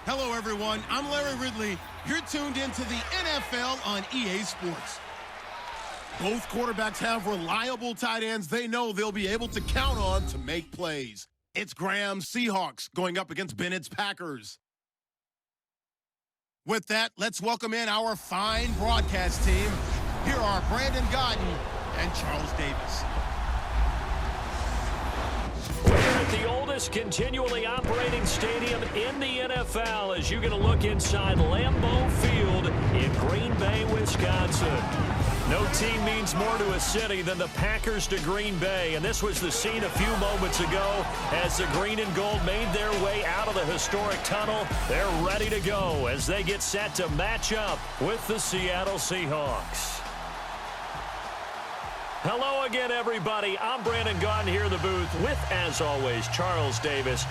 Hello, everyone. I'm Larry Ridley. You're tuned into the NFL on EA Sports. Both quarterbacks have reliable tight ends they know they'll be able to count on to make plays. It's Graham's Seahawks going up against Bennett's Packers. With that, let's welcome in our fine broadcast team. Here are Brandon Gaudin and Charles Davis. We're at the oldest continually operating stadium in the NFL as you get a look inside Lambeau Field in Green Bay, Wisconsin. No team means more to a city than the Packers to Green Bay, and this was the scene a few moments ago as the green and gold made their way out of the historic tunnel. They're ready to go as they get set to match up with the Seattle Seahawks. Hello again, everybody. I'm Brandon Gaudin here in the booth with, as always, Charles Davis.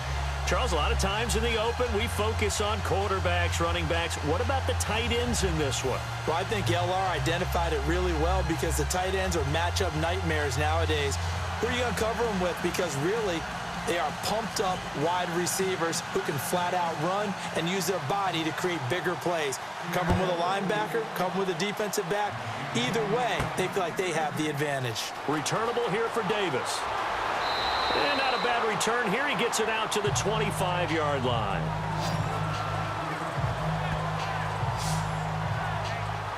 Charles, a lot of times in the open, we focus on quarterbacks, running backs. What about the tight ends in this one? Well, I think LR identified it really well because the tight ends are matchup nightmares nowadays. Who are you going to cover them with? Because really, they are pumped up wide receivers who can flat out run and use their body to create bigger plays. Cover them with a linebacker, cover them with a defensive back. Either way, they feel like they have the advantage. Returnable here for Davis. And not a bad return here. He gets it out to the 25-yard line.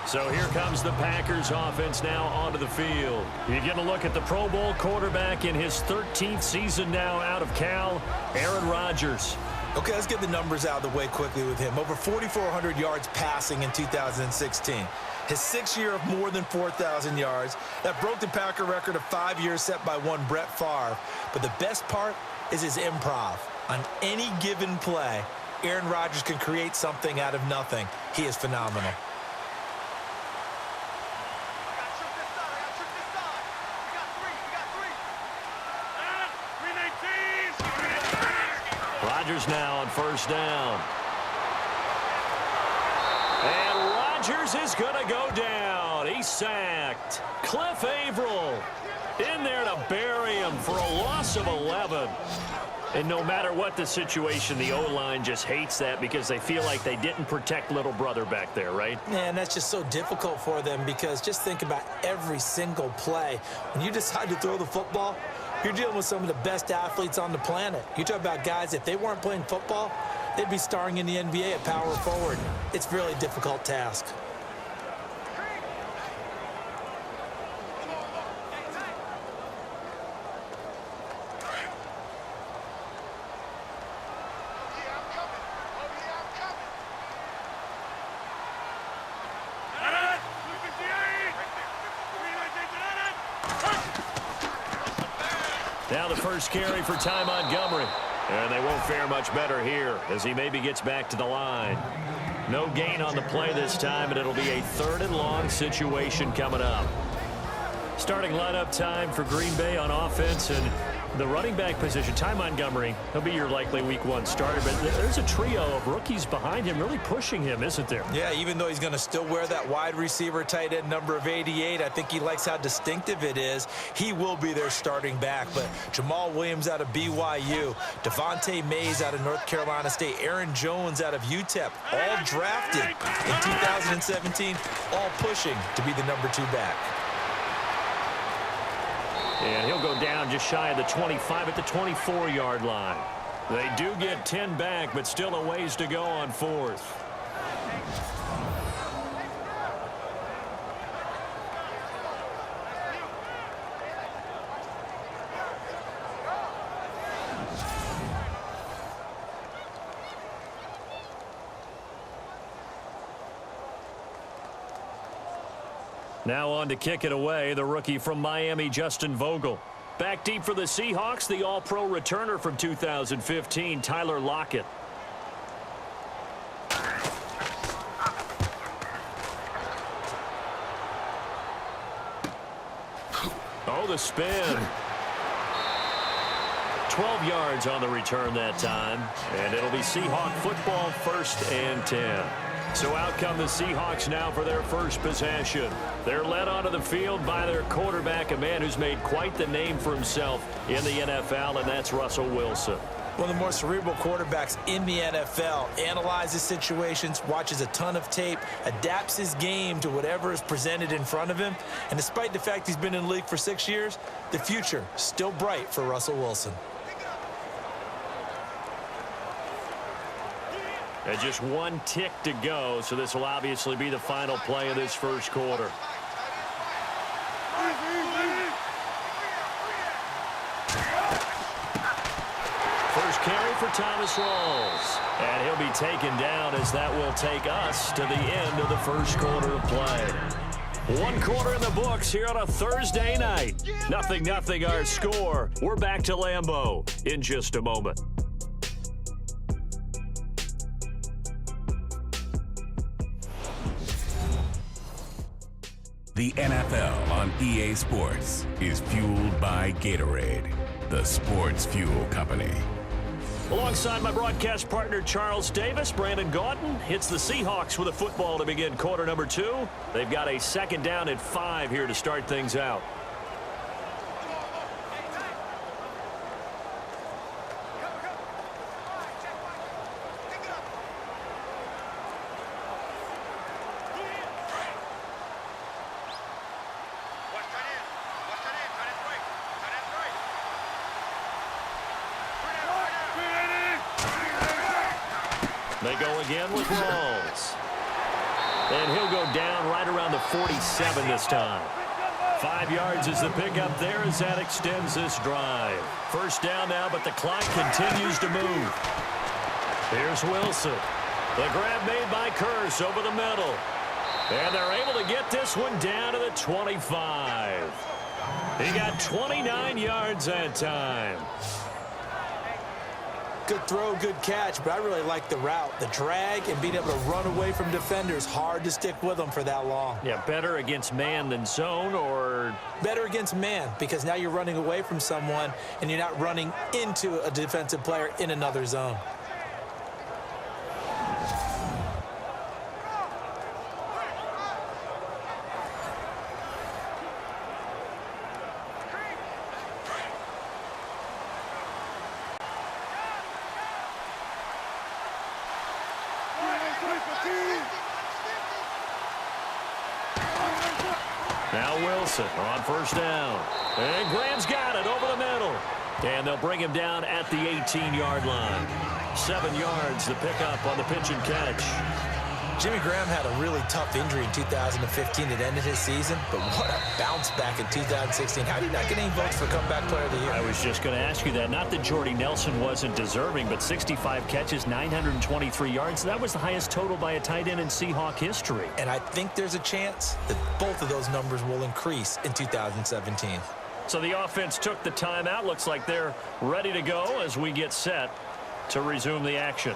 So here comes the Packers offense now onto the field. You get a look at the Pro Bowl quarterback in his 13th season now out of Cal, Aaron Rodgers. Okay, let's get the numbers out of the way quickly with him. Over 4,400 yards passing in 2016. His 6th year of more than 4,000 yards. That broke the Packer record of 5 years set by one Brett Favre. But the best part is his improv. On any given play, Aaron Rodgers can create something out of nothing. He is phenomenal. Rodgers now on first down. And Rodgers is going to go down. He's sacked. Cliff Averill in there to bury him for a loss of 11. And no matter what the situation, the O-line just hates that because they feel like they didn't protect little brother back there, right? Man, that's just so difficult for them because just think about every single play. When you decide to throw the football, you're dealing with some of the best athletes on the planet. You talk about guys, if they weren't playing football, they'd be starring in the NBA at power forward. It's a really difficult task. Now the first carry for Ty Montgomery. And they won't fare much better here as he maybe gets back to the line. No gain on the play this time, and it'll be a 3rd and long situation coming up. Starting lineup time for Green Bay on offense, and the running back position, Ty Montgomery, he'll be your likely week 1 starter, but there's a trio of rookies behind him really pushing him, isn't there? Yeah, even though he's going to still wear that wide receiver tight end number of 88, I think he likes how distinctive it is. He will be their starting back, but Jamal Williams out of BYU, Devontae Mays out of North Carolina State, Aaron Jones out of UTEP, all drafted in 2017, all pushing to be the number 2 back. And he'll go down just shy of the 25 at the 24-yard line. They do get 10 back, but still a ways to go on 4th. Now on to kick it away, the rookie from Miami, Justin Vogel. Back deep for the Seahawks, the All-Pro returner from 2015, Tyler Lockett. Oh, the spin. 12 yards on the return that time, and it'll be Seahawk football, 1st and 10. So out come the Seahawks now for their first possession. They're led onto the field by their quarterback, a man who's made quite the name for himself in the NFL, and that's Russell Wilson. One of the more cerebral quarterbacks in the NFL, analyzes situations, watches a ton of tape, adapts his game to whatever is presented in front of him. And despite the fact he's been in the league for 6 years, the future still bright for Russell Wilson. And just one tick to go, so this will obviously be the final play of this first quarter. First carry for Thomas Rawls. And he'll be taken down as that will take us to the end of the first quarter of play. One quarter in the books here on a Thursday night. 0-0 our score. We're back to Lambeau in just a moment. The NFL on EA Sports is fueled by Gatorade, the sports fuel company. Alongside my broadcast partner, Charles Davis, Brandon Gaudin hits the Seahawks with a football to begin quarter number 2. They've got a second down at 5 here to start things out. They go again with Rawls. And he'll go down right around the 47 this time. 5 yards is the pickup there as that extends this drive. First down now, but the clock continues to move. Here's Wilson. The grab made by Kearse over the middle. And they're able to get this one down to the 25. He got 29 yards that time. Good throw, good catch, but I really like the route. The drag and being able to run away from defenders, hard to stick with them for that long. Yeah, better against man than zone, or? Better against man, because now you're running away from someone and you're not running into a defensive player in another zone. Now Wilson on first down. And Graham's got it over the middle. And they'll bring him down at the 18-yard line. 7 yards, the pickup on the pitch and catch. Jimmy Graham had a really tough injury in 2015 that ended his season, but what a bounce back in 2016. How did he not get any votes for Comeback Player of the Year? I was just going to ask you that. Not that Jordy Nelson wasn't deserving, but 65 catches, 923 yards. That was the highest total by a tight end in Seahawk history. And I think there's a chance that both of those numbers will increase in 2017. So the offense took the timeout. Looks like they're ready to go as we get set to resume the action.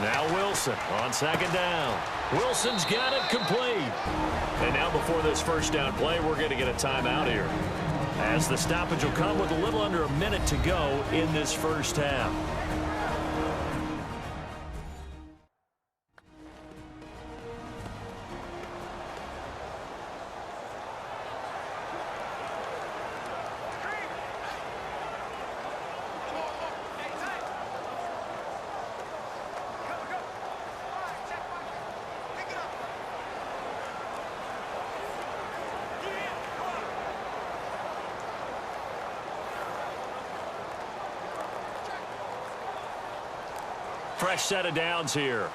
Now Wilson on second down. Wilson's got it complete. And now before this first down play, we're going to get a timeout here, as the stoppage will come with a little under a minute to go in this first half. Fresh set of downs here.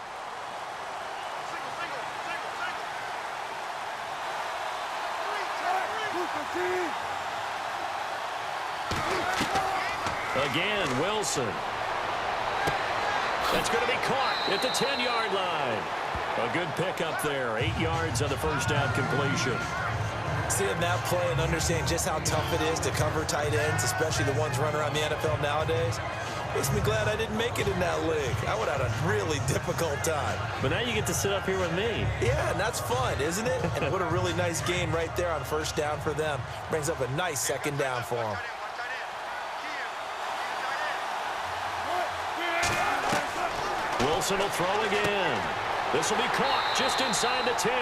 Again, Wilson. That's going to be caught at the 10-yard line. A good pickup there. 8 yards on the first down completion. Seeing that play and understanding just how tough it is to cover tight ends, especially the ones running around the NFL nowadays, makes me glad I didn't make it in that league. I would have had a really difficult time. But now you get to sit up here with me. Yeah, and that's fun, isn't it? And what a really nice gain right there on first down for them. Brings up a nice second down for them. Wilson will throw again. This will be caught just inside the 10.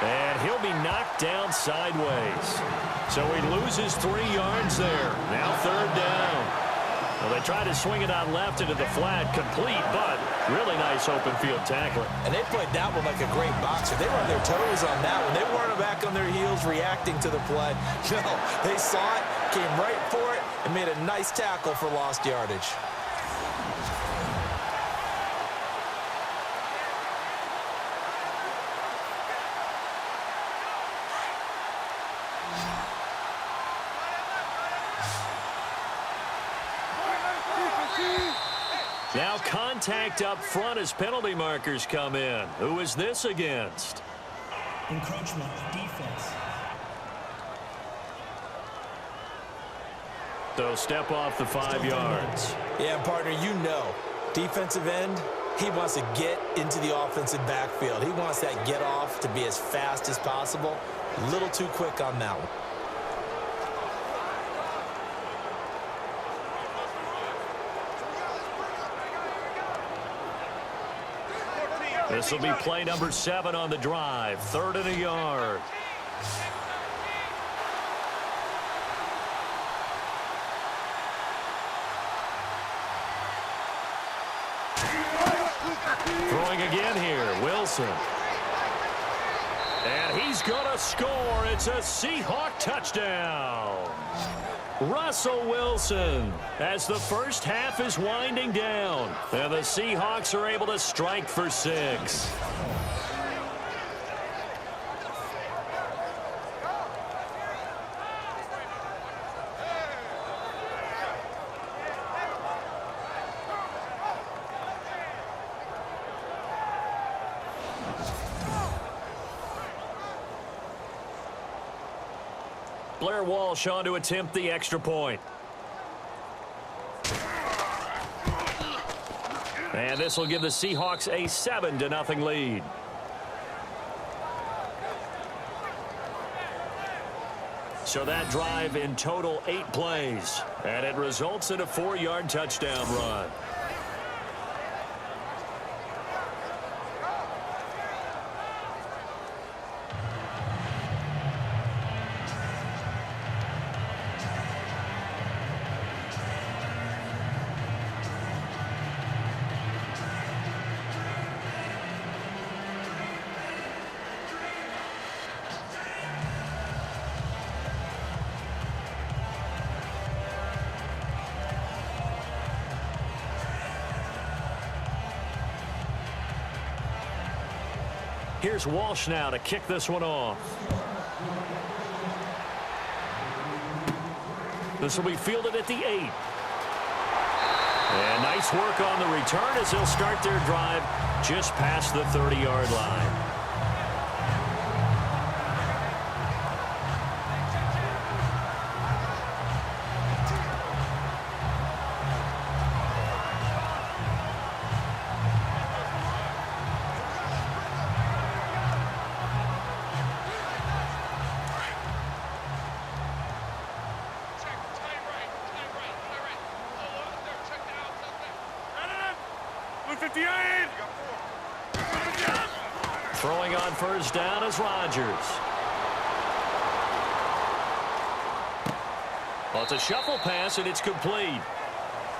And he'll be knocked down sideways. So he loses 3 yards there. Now third down. Well, they try to swing it out left into the flat, complete, but really nice open field tackling. And they played that one like a great boxer. They were on their toes on that one. They weren't back on their heels reacting to the play. No, they saw it, came right for it, and made a nice tackle for lost yardage. Now contact up front as penalty markers come in. Who is this against? Encroachment, defense. So step off the 5 yards. Yeah, partner, you know, defensive end, he wants to get into the offensive backfield. He wants that get off to be as fast as possible. A little too quick on that one. This will be play number 7 on the drive. 3rd and a yard. Throwing again here, Wilson. And he's going to score. It's a Seahawk touchdown. Russell Wilson, as the first half is winding down, and the Seahawks are able to strike for 6. Blair Walsh on to attempt the extra point. And this will give the Seahawks a 7-0 lead. So that drive in total 8 plays, and it results in a 4-yard touchdown run. Here's Walsh now to kick this one off. This will be fielded at the 8. And nice work on the return as they'll start their drive just past the 30-yard line. Throwing on first down is Rodgers. Well, it's a shuffle pass, and it's complete.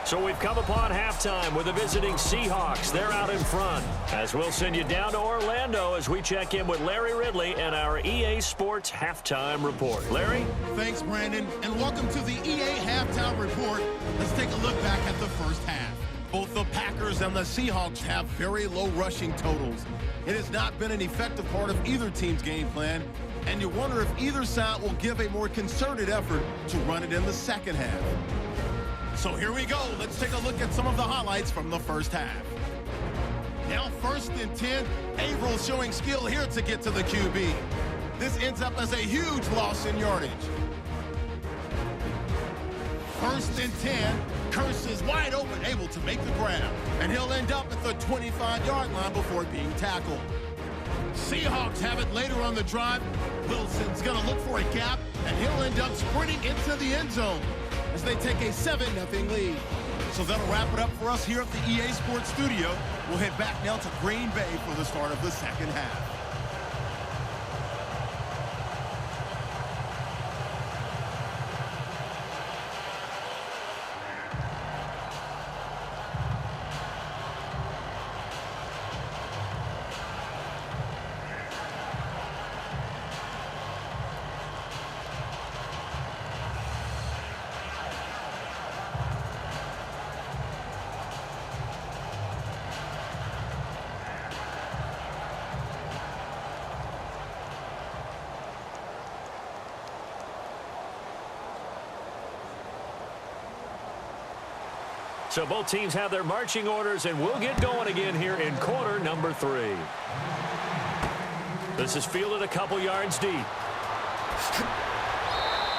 So we've come upon halftime with the visiting Seahawks. They're out in front. As we'll send you down to Orlando as we check in with Larry Ridley and our EA Sports Halftime Report. Larry? Thanks, Brandon, and welcome to the EA Halftime Report. Let's take a look back at the first half. Both the Packers and the Seahawks have very low rushing totals. It has not been an effective part of either team's game plan, and you wonder if either side will give a more concerted effort to run it in the second half. So here we go. Let's take a look at some of the highlights from the first half. Now 1st and 10. Averill showing skill here to get to the QB. This ends up as a huge loss in yardage. 1st and 10. Curse is wide open, able to make the grab. And he'll end up at the 25-yard line before being tackled. Seahawks have it later on the drive. Wilson's going to look for a gap, and he'll end up sprinting into the end zone as they take a 7-0 lead. So that'll wrap it up for us here at the EA Sports Studio. We'll head back now to Green Bay for the start of the second half. So both teams have their marching orders, and we'll get going again here in quarter number 3. This is fielded a couple yards deep.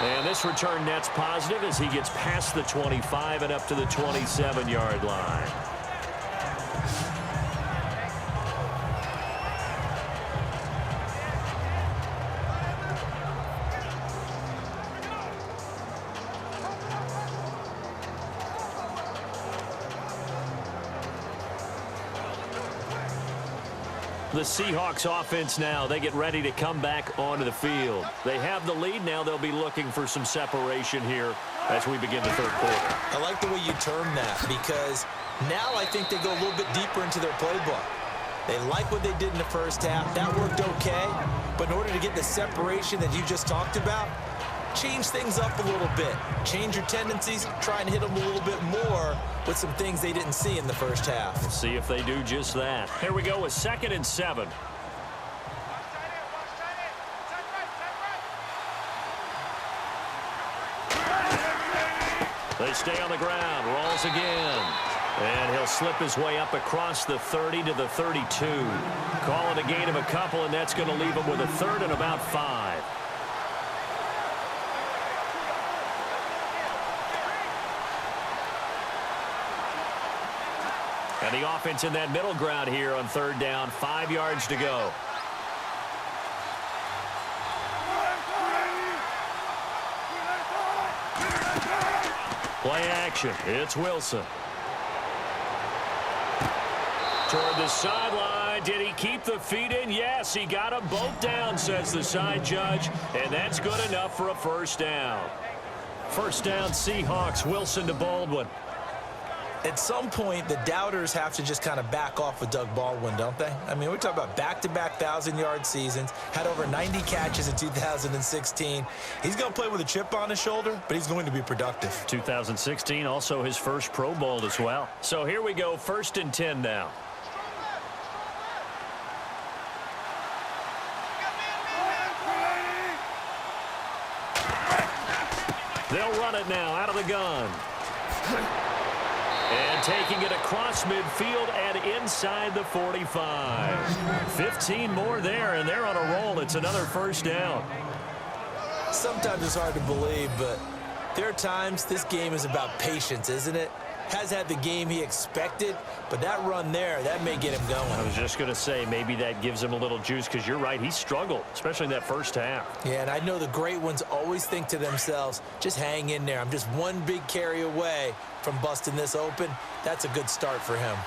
And this return net's positive as he gets past the 25 and up to the 27-yard line. The Seahawks offense now, they get ready to come back onto the field. They have the lead. Now they'll be looking for some separation here as we begin the third quarter. I like the way you term that, because now I think they go a little bit deeper into their playbook. They like what they did in the first half. That worked okay. But in order to get the separation that you just talked about, change things up a little bit. Change your tendencies. Try and hit them a little bit more with some things they didn't see in the first half. We'll see if they do just that. Here we go with 2nd and 7. They stay on the ground. Rolls again. And he'll slip his way up across the 30 to the 32. Call it a gain of a couple, and that's going to leave him with a 3rd and about 5. And the offense in that middle ground here on 3rd down, 5 yards to go. Play action. It's Wilson. Toward the sideline. Did he keep the feet in? Yes, he got them both down, says the side judge. And that's good enough for a 1st down. 1st down, Seahawks. Wilson to Baldwin. At some point, the doubters have to just kind of back off with Doug Baldwin, don't they? I mean, we're talking about back-to-back 1,000-yard seasons, had over 90 catches in 2016. He's going to play with a chip on his shoulder, but he's going to be productive. 2016, also his first Pro Bowl as well. So here we go, 1st and 10 now. They'll run it now out of the gun. And taking it across midfield and inside the 45. 15 more there, and they're on a roll. It's another 1st down. Sometimes it's hard to believe, but there are times this game is about patience, isn't it? Has had the game he expected, but that run there, that may get him going. I was just going to say, maybe that gives him a little juice, because you're right, he struggled, especially in that first half. Yeah, and I know the great ones always think to themselves, just hang in there. I'm just one big carry away from busting this open. That's a good start for him.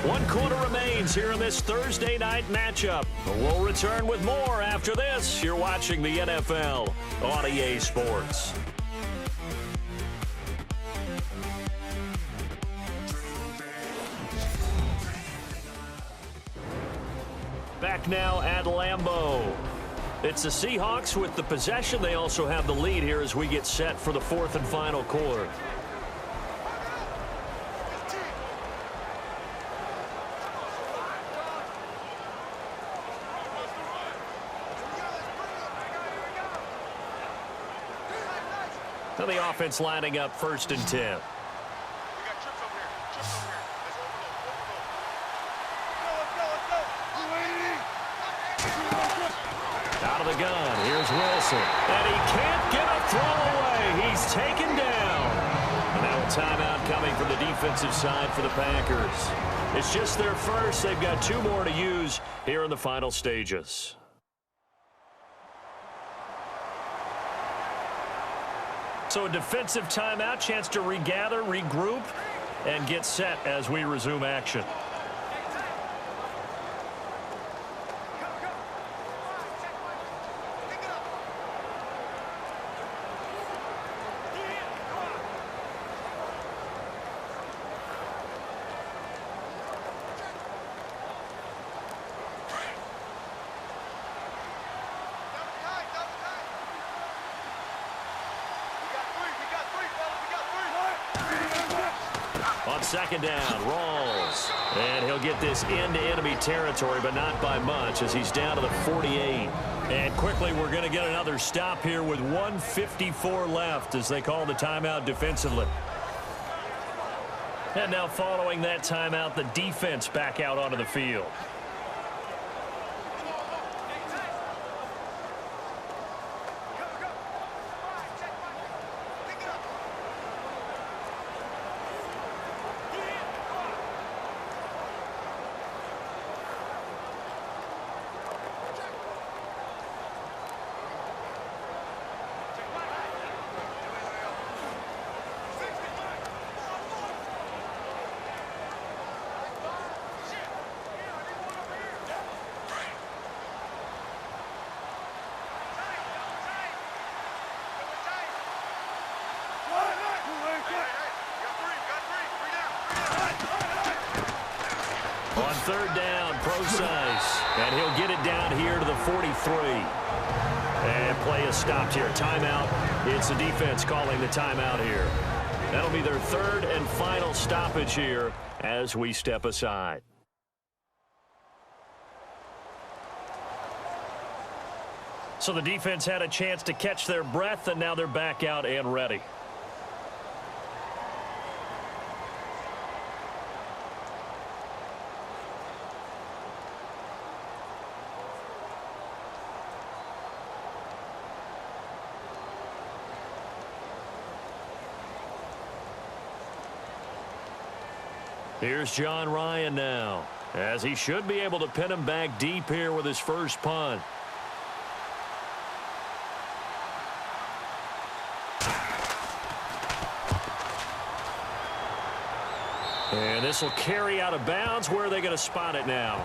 One quarter remains here in this Thursday night matchup. We'll return with more after this. You're watching the NFL on EA Sports. Back now at Lambeau. It's the Seahawks with the possession. They also have the lead here as we get set for the 4th and final quarter. Now the offense lining up 1st and 10. the gun. Here's Wilson. And he can't get a throw away. He's taken down. And now a timeout coming from the defensive side for the Packers. It's just their first. They've got 2 more to use here in the final stages. So a defensive timeout, chance to regather, regroup, and get set as we resume action. On second down, Rawls. And he'll get this into enemy territory, but not by much as he's down to the 48. And quickly, we're going to get another stop here with 1:54 left as they call the timeout defensively. And now following that timeout, the defense back out onto the field. On third down, Procise, and he'll get it down here to the 43. And play is stopped here. Timeout. It's the defense calling the timeout here. That'll be their third and final stoppage here as we step aside. So the defense had a chance to catch their breath, and now they're back out and ready. Here's John Ryan now, as he should be able to pin him back deep here with his first punt. And this will carry out of bounds. Where are they going to spot it now?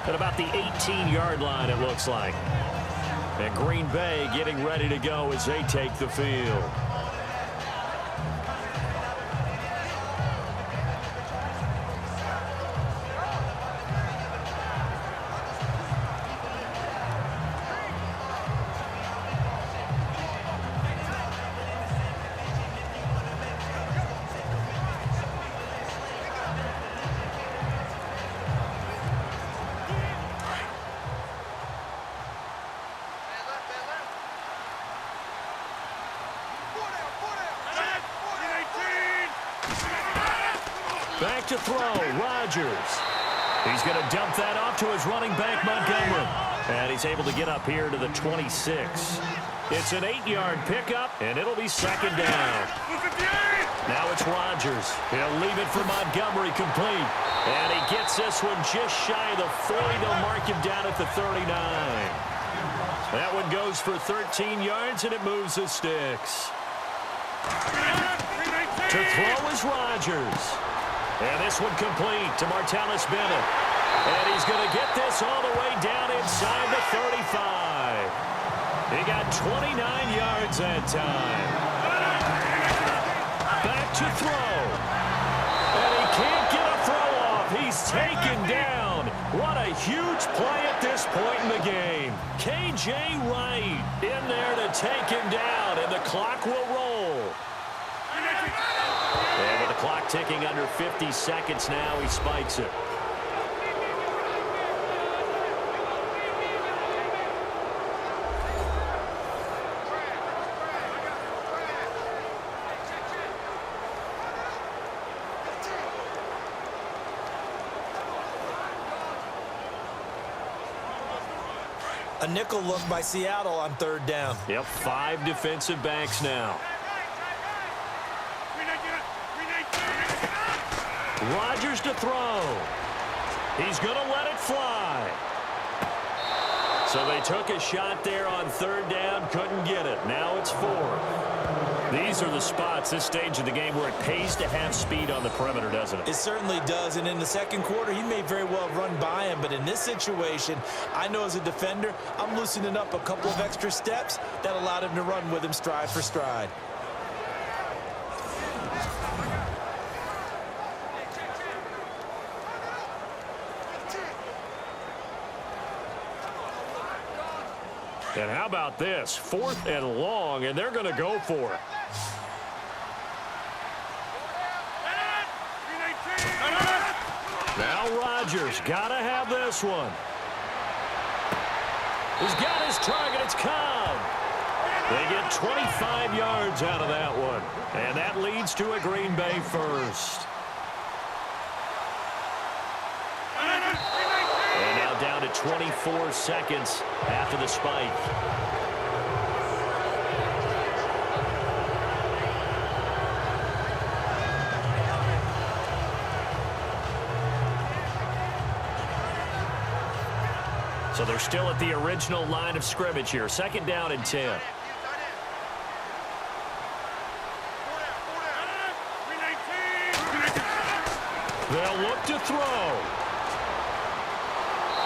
At about the 18-yard line, it looks like. And Green Bay getting ready to go as they take the field. Back to throw, Rodgers. He's going to dump that off to his running back, Montgomery. And he's able to get up here to the 26. It's an 8-yard pickup, and it'll be second down. Now it's Rodgers. He'll leave it for Montgomery complete. And he gets this one just shy of the 40. They'll mark him down at the 39. That one goes for 13 yards, and it moves the sticks. To throw is Rodgers. And this one complete to Martellus Bennett. And he's going to get this all the way down inside the 35. He got 29 yards that time. Back to throw. And he can't get a throw off. He's taken down. What a huge play at this point in the game. K.J. Wright in there to take him down, and the clock will roll. And with the clock ticking under 50 seconds now, he spikes it. A nickel look by Seattle on 3rd down. Yep, 5 defensive backs now. Rodgers to throw. He's going to let it fly. So they took a shot there on 3rd down, couldn't get it. Now it's 4th. These are the spots, this stage of the game, where it pays to have speed on the perimeter, doesn't it? It certainly does, and in the 2nd quarter, he may very well run by him, but in this situation, I know as a defender, I'm loosening up a couple of extra steps that allowed him to run with him stride for stride. And how about this? 4th and long, and they're going to go for it. Now Rodgers got to have this one. He's got his target. It's Cobb. They get 25 yards out of that one. And that leads to a Green Bay first. And now down to 24 seconds after the spike. So they're still at the original line of scrimmage here. 2nd down and 10. They'll look to throw.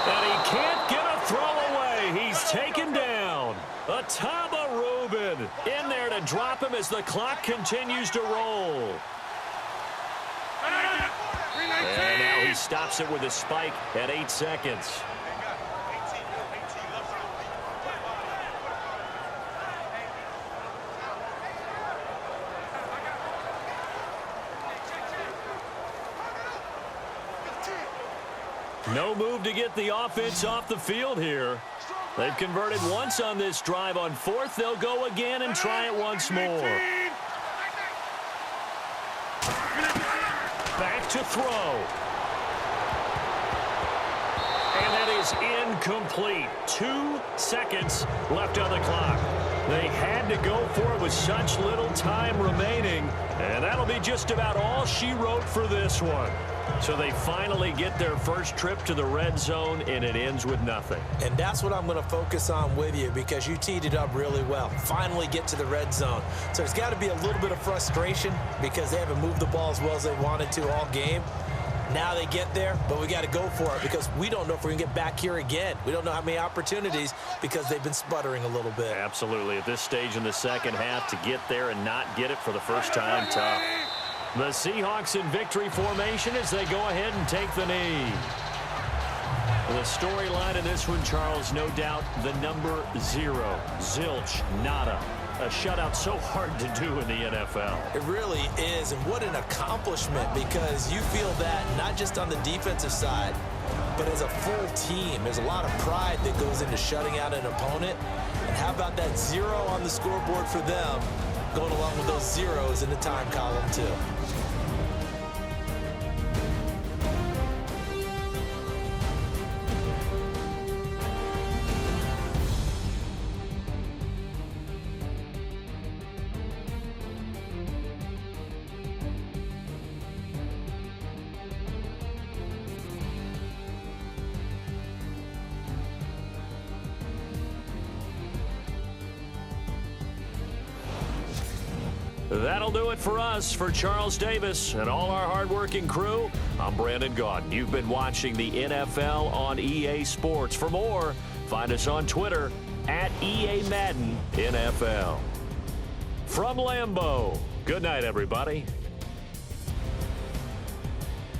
And he can't get a throw away. He's taken down. Ataba Rubin in there to drop him as the clock continues to roll. And now he stops it with a spike at 8 seconds. No move to get the offense off the field here. They've converted once on this drive. On 4th, they'll go again and try it once more. Back to throw. And that is incomplete. 2 seconds left on the clock. They had to go for it with such little time remaining. And that'll be just about all she wrote for this one. So they finally get their first trip to the red zone, and it ends with nothing. And that's what I'm going to focus on with you, because you teed it up really well. Finally get to the red zone. So there's got to be a little bit of frustration because they haven't moved the ball as well as they wanted to all game. Now they get there, but we got to go for it because we don't know if we're going to get back here again. We don't know how many opportunities because they've been sputtering a little bit. Absolutely. At this stage in the 2nd half, to get there and not get it for the first time, tough. The Seahawks in victory formation as they go ahead and take the knee. The storyline in this one, Charles, no doubt the number 0. Zilch, nada. A shutout so hard to do in the NFL. It really is, and what an accomplishment, because you feel that not just on the defensive side, but as a full team. There's a lot of pride that goes into shutting out an opponent. And how about that 0 on the scoreboard for them, going along with those zeros in the time column too. That'll do it for us. For Charles Davis and all our hardworking crew, I'm Brandon Gaudin. You've been watching the NFL on EA Sports. For more, find us on Twitter at EA Madden NFL. From Lambeau, good night, everybody.